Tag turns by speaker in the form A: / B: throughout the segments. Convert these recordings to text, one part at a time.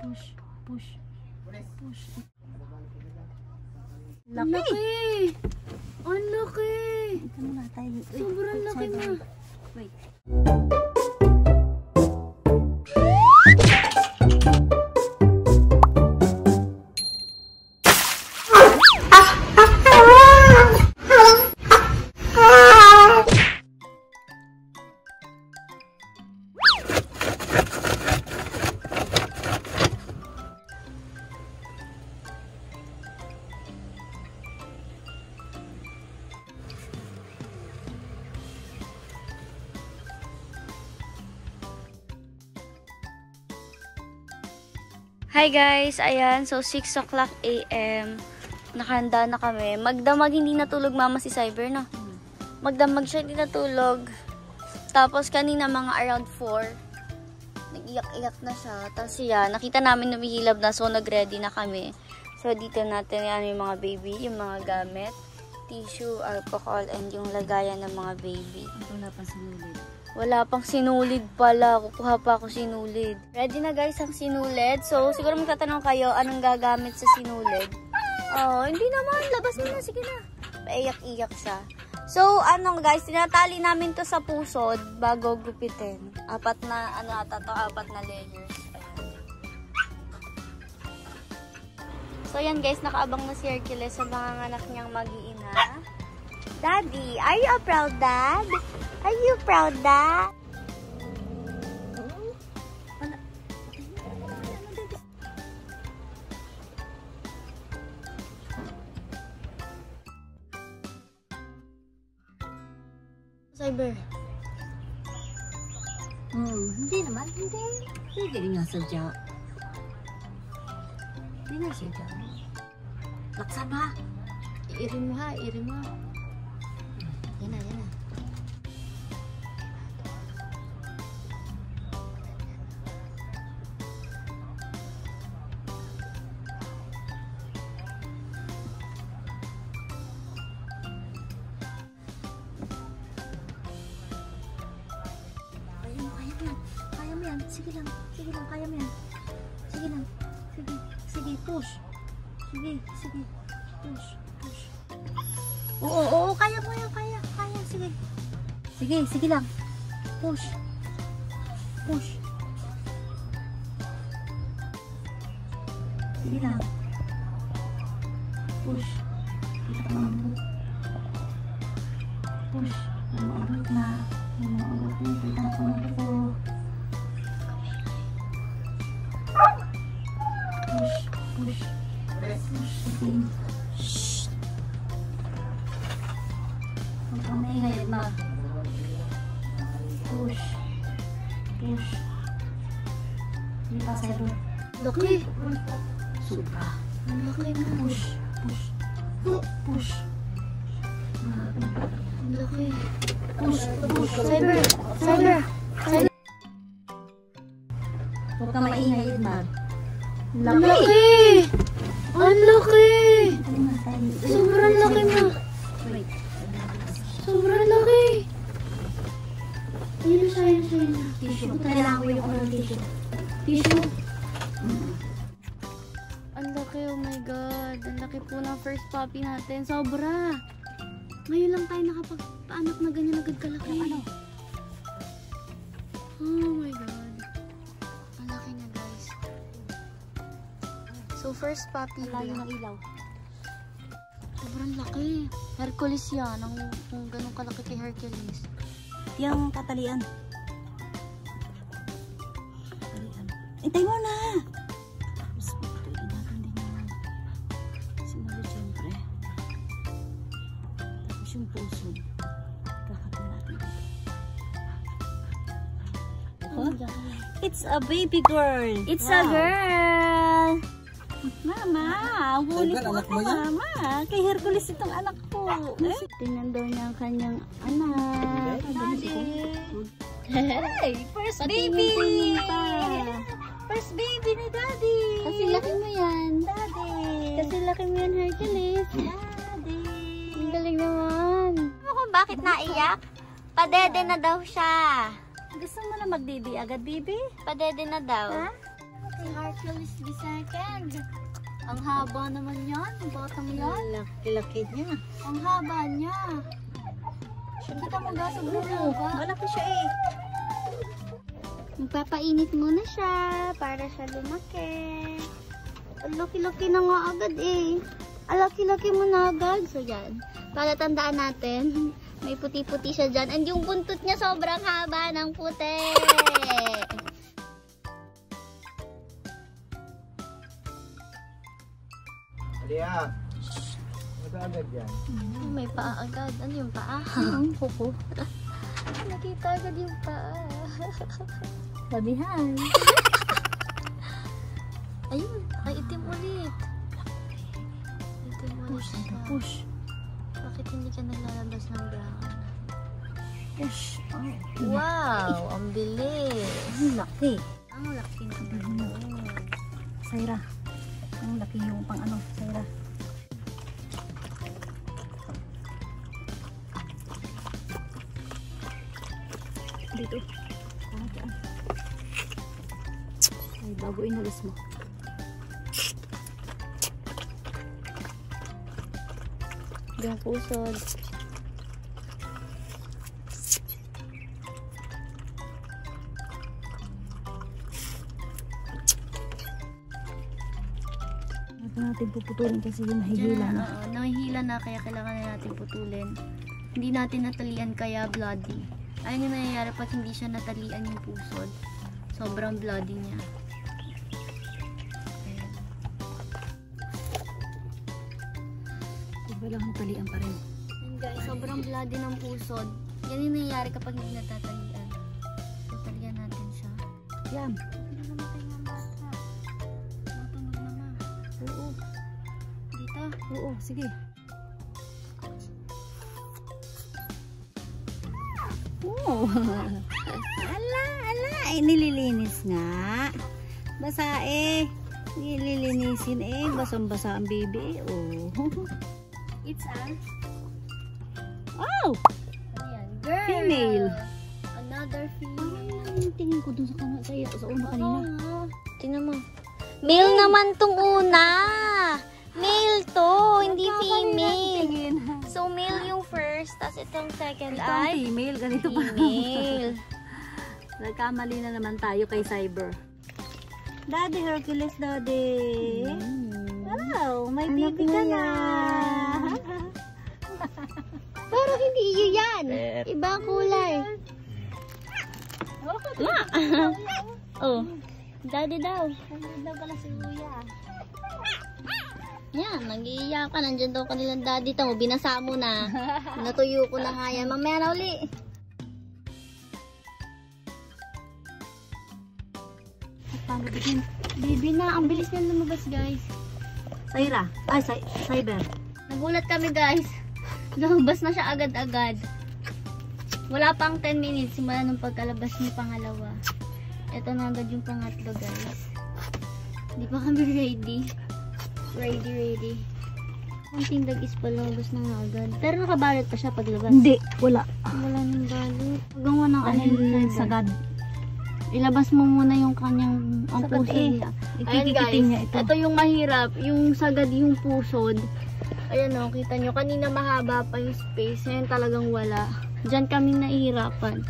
A: Push. Push. Push.
B: Laki! Ang laki!
A: Ito muna tayo.
B: Sobrang laki na.
A: Wait.
B: Hi guys! Ayan, so 6 o'clock AM. Nakahanda na kami. Magdamag hindi natulog mama si Cyber na. Magdamag siya hindi natulog. Tapos kanina mga around 4. Nag-iyak-iyak na siya. Tapos siya, nakita namin lumihilab na so nag-ready na kami. So dito natin yan yung mga baby, yung mga gamit, tissue, alcohol, and yung lagayan ng mga baby.
A: Wala pa sinulid.
B: Wala pang sinulid pala. Kukuha pa ako sinulid. Ready na guys ang sinulid. So, siguro magtatanong kayo anong gagamit sa sinulid. Oh, hindi naman. Labas mo na. Sige na. Paiyak-iyak siya. So, guys, tinatali namin to sa pusod bago gupitin. Apat na layers. Ayan. So, yan guys. Nakaabang na si Hercules sa mga anak niyang mag-iina. Daddy, are you a proud dad? Are you proud, Dad? Cyber.
A: Hindi naman. Hindi. Hindi nga sadya. Hindi nga sadya. Laksan ha.
B: Iirin mo ha. Iirin mo. Yan na, yan na.
A: Sige lang, kaya mo yan. Sige lang, sige, push. Sige, push. Oo, kaya mo yan, kaya, sige. Sige lang, push. Sige lang, push. Push, umaabot na, kita ko na ito. Push. Shh. Huwag kang maingay, ma. Push. Hindi pa sa'yo.
B: Laki.
A: Sobra.
B: Laki na.
A: Push.
B: Laki.
A: Push.
B: Cyber.
A: Huwag kang maingay, ma.
B: Laki! Ang laki! Sobrang laki mo.
A: Wait.
B: Sobrang laki. Yun siya.
A: Tissue. Kailangan ko yung
B: Tissue. Ang laki, oh my god. Ang laki po ng first puppy natin. Sobra. Ngayon lang tayo nakapagpaanak na ganyan agad kalaki. Oh my god. Ang laki na guys. So first puppy
A: Layo
B: lang.
A: ng ilaw.
B: Sobrang laki. Hercules yan. Kung ganun kalaki kay Hercules.
A: Yung tatalian. Itay mo na! Sinulid siyempre. Tapos yung puso. Kakatin natin. It's a baby girl!
B: It's a girl!
A: Mama! Huli po ako, mama! Kay Hercules itong anak ko.
B: Tingnan daw niya ang kanyang anak.
A: Daddy! Hey! First baby! First baby ni Daddy!
B: Kasi laki mo yan.
A: Daddy!
B: Kasi laki mo yan, Hercules.
A: Daddy!
B: Ang galing naman.
C: Ano kung bakit naiyak? Padede na daw siya.
A: Gusto mo na magdidi agad, baby?
C: Padede na daw.
A: Ha?
C: Si
B: Hercules II. Ang haba naman yan. Batang yan.
A: Laki niya.
B: Ang haba niya. Kita mo ga, sobrang haba.
A: Malaki siya eh.
C: Magpapainit muna siya para siya lumaki. Ang laki-laki na nga agad eh. Ang laki-laki mo na agad. So yan. Para tandaan natin, may puti-puti siya dyan. And yung buntot niya sobrang haba ng puti.
D: Alia, ano agad yan?
B: May paa agad. Ano yung paa?
C: Ang kuko.
B: Nakita agad yung paa.
A: Sabihan.
B: Ayun, ay itim ulit. Itim ulit siya.
A: Push.
B: Bakit hindi ka naglalabas ng brown?
A: Push. Oh.
B: Wow, ang bilis.
A: Ang laki.
B: Ang laki naman.
A: Sayra. Ang laki yung pang ano, Sayra. Dito. Ah, dyan. Ay, bago inalis mo.
B: Yung pusod.
A: Ito natin puputulin kasi yung nahihila na.
B: Oo, nahihila na kaya kailangan na natin putulin. Hindi natin natalian kaya bloody. Ayun yung nangyayari pag hindi siya natalian yung pusod. Sobrang bloody niya. Ayan.
A: Iba lang ang talian pa rin.
B: Ayan guys, sobrang bloody ng pusod. Yan yung nangyayari kapag hindi natatalian. So, talian natin siya.
A: Yan.
B: Hindi namatay ng bata. Matunog na ma.
A: Oo.
B: Dito.
A: Oo, sige. Oh. Ala. Ay, nililinis nga. Basa eh. Nililinisin eh. Basang-basa ang baby eh. Oh.
B: It's a...
A: Oh!
B: Ano yan? Girl!
A: Female.
B: Another female.
A: Ang tingin ko dun sa una kanina.
B: Tingnan mo. Male naman tong una. Male to, hindi female. So, male yung first, tapos itong second
A: Ito ang
B: ay
A: female. Ganito pa.
B: female.
A: Nagkamali na naman tayo kay Cyber. Daddy Hercules, Daddy. Wow, may baby ka na.
C: Pero hindi iyo yan. Ibang kulay.
B: Ma! Oh, daddy daw.
C: Nandun na pala si Kuya.
B: Yan, nag-iiyak ka. Nandiyan daw kanilang daddy. Tamo, binasa mo na. Natuyo ko na nga yan. Mamaya na uli.
A: Paano bigyan?
B: Baby na, ang bilis niya lumabas guys.
A: Sayra. Ay, Cyber.
B: Nagulat kami guys. Lumabas na siya agad-agad. Wala pang 10 minutes simula nung pagkalabas ng pangalawa. Ito na agad yung pangatlo guys. Hindi pa kami ready. Ready. Kunting dagis pa lumabas na nga agad. Pero nakabalot pa siya paglabas.
A: Hindi, wala.
B: Wala nang balot. Pagawa ng ano
A: Dahil
B: yung
A: sagad.
B: Ilabas mo muna yung kanyang ang
A: Sagad
B: puso
A: eh.
B: niya. Ayan guys,
A: Ikikiting niya ito.
B: ito yung mahirap. Yung sagad yung pusod. Ayan o, kita nyo. Kanina mahaba pa yung space. Ngayon talagang wala. Diyan kami nahihirapan.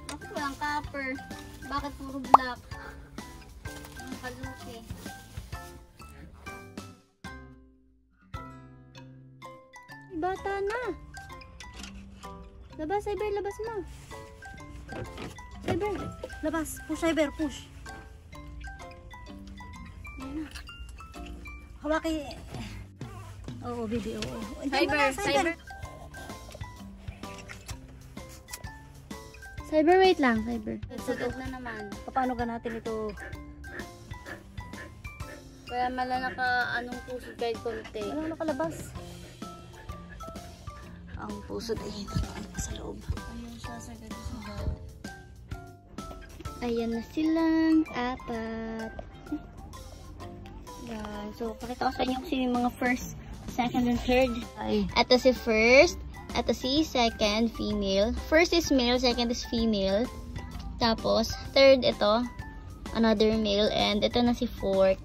B: Bakit walang copper? Bakit puro black? Ang kaluki. Ay, bata na. Labas, Cyber, labas mo. Cyber.
A: Labas. Push, Cyber. Push. Hawaki. Oo, baby. Oo.
B: Cyber. Cyber, wait lang, Cyber. Sagad na naman.
A: Paano ka natin ito?
B: Kaya mala naka anong puso kahit konti.
A: Ano nakalabas? ang puso dahil sa loob.
B: Ayun siya sa gabi sa loob.
C: Ayan na silang 4. Yan. So, pakita ko sa inyo kung sino yung mga first, second, and third.
A: Ay.
C: Ito si first. Ito si second, female. First is male, second is female. Tapos, third ito, another male. And ito na si fourth.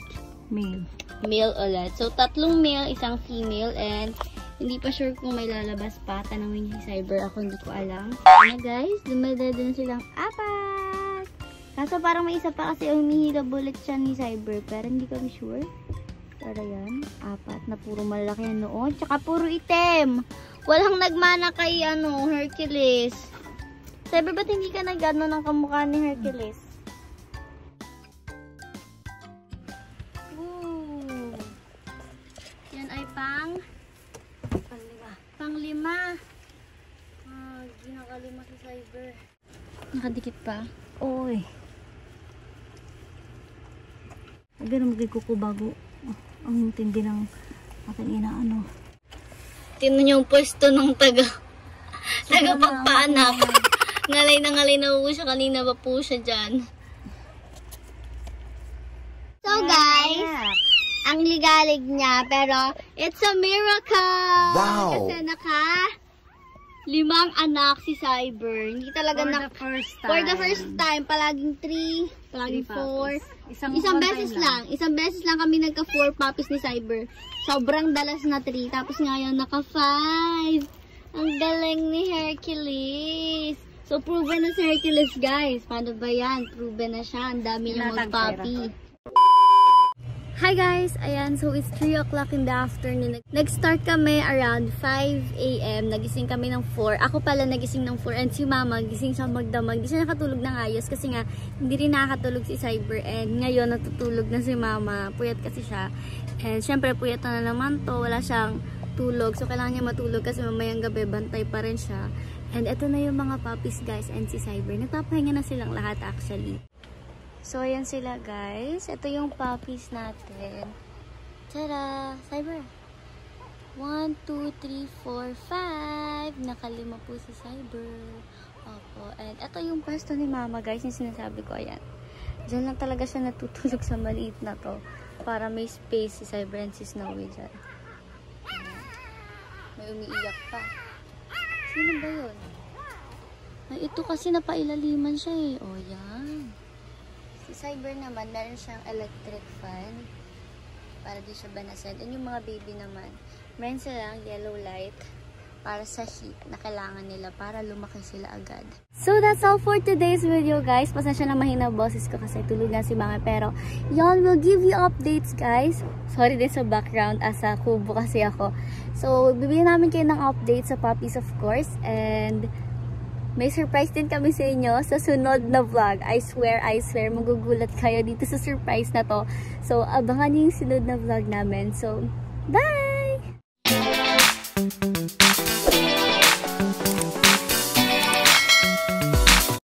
A: Male.
C: Male ulit. So, 3 male, 1 female. And hindi pa sure kung may lalabas pa. Tanungin niyo si Cyber. Ako hindi ko alam. Ano guys, dumadada na silang 4. Kaso parang may isa pa kasi humihila bullet siya ni Cyber. Pero hindi kami sure. Pero yan, 4 na puro malaki yan noon. Tsaka puro itim. Walang nagmana kay Hercules. Cyber, ba't hindi ka nag-ano ng kamukha ni Hercules? Ooh. Yan ay pang-5. Ginakalima si Cyber. Nakadikit pa.
A: Oy. Ganun magkikuko bago. Ang tindi ng aking inaano.
C: Tingnan niyo yung pwesto ng tagapagpaanak. Ngalay na po siya. Kanina pa po siya dyan. So guys, ang ligalig niya. Pero it's a miracle.
D: Wow!
C: Kasi 5 anak si Cyber. Hindi talaga
A: For the first time.
C: For the first time, palaging 3, palaging 4. Isang beses lang kami nagka 4 puppies ni Cyber. Sobrang dalas na 3. Tapos ngayon naka 5. Ang galing ni Hercules. So proven na si Hercules guys. Paano ba yan? Proven na siya. Ang dami niya mag-puppy.
B: Hi guys! Ayan, so it's 3 o'clock in the afternoon. Nag-start kami around 5 AM. Nagising kami ng 4. Ako pala nagising ng 4 and si Mama gising siya magdamag. Hindi siya nakatulog ng ayos kasi nga hindi rin nakakatulog si Cyber. And ngayon natutulog na si Mama. Puyat kasi siya. And syempre puyat na naman to. Wala siyang tulog. So kailangan niya matulog kasi mamayang gabi bantay pa rin siya. And ito na yung mga puppies guys and si Cyber. Nagpapahinga na silang lahat actually. So, ayan sila guys. Ito yung puppies natin. Tada! Cyber! 1, 2, 3, 4, 5. Nakalima po si Cyber. Opo. And ito yung pwesto ni Mama guys. Yung sinasabi ko. Ayan. Diyan lang talaga siya natutulog sa maliit na to. Para may space si Cyber and si Snowy dyan. Ayan. May umiiyak pa. Sino ba yun? Ay, ito kasi napailaliman siya eh. O, yan. Si Cyber naman, meron siyang electric fan para di siya banasan. And yung mga baby naman, meron silang yellow light para sa heat na kailangan nila para lumaki sila agad. So that's all for today's video guys. Pasensya na mahina boses ko kasi tulog na si Mama. Pero yon will give you updates guys. Sorry din sa background, asa kubo kasi ako. So bibigyan namin kayo ng updates sa puppies of course. And may surprise din kami sa inyo sa sunod na vlog. I swear, magugulat kayo dito sa surprise na to. So, abangan niyo yung sunod na vlog namin. So, bye!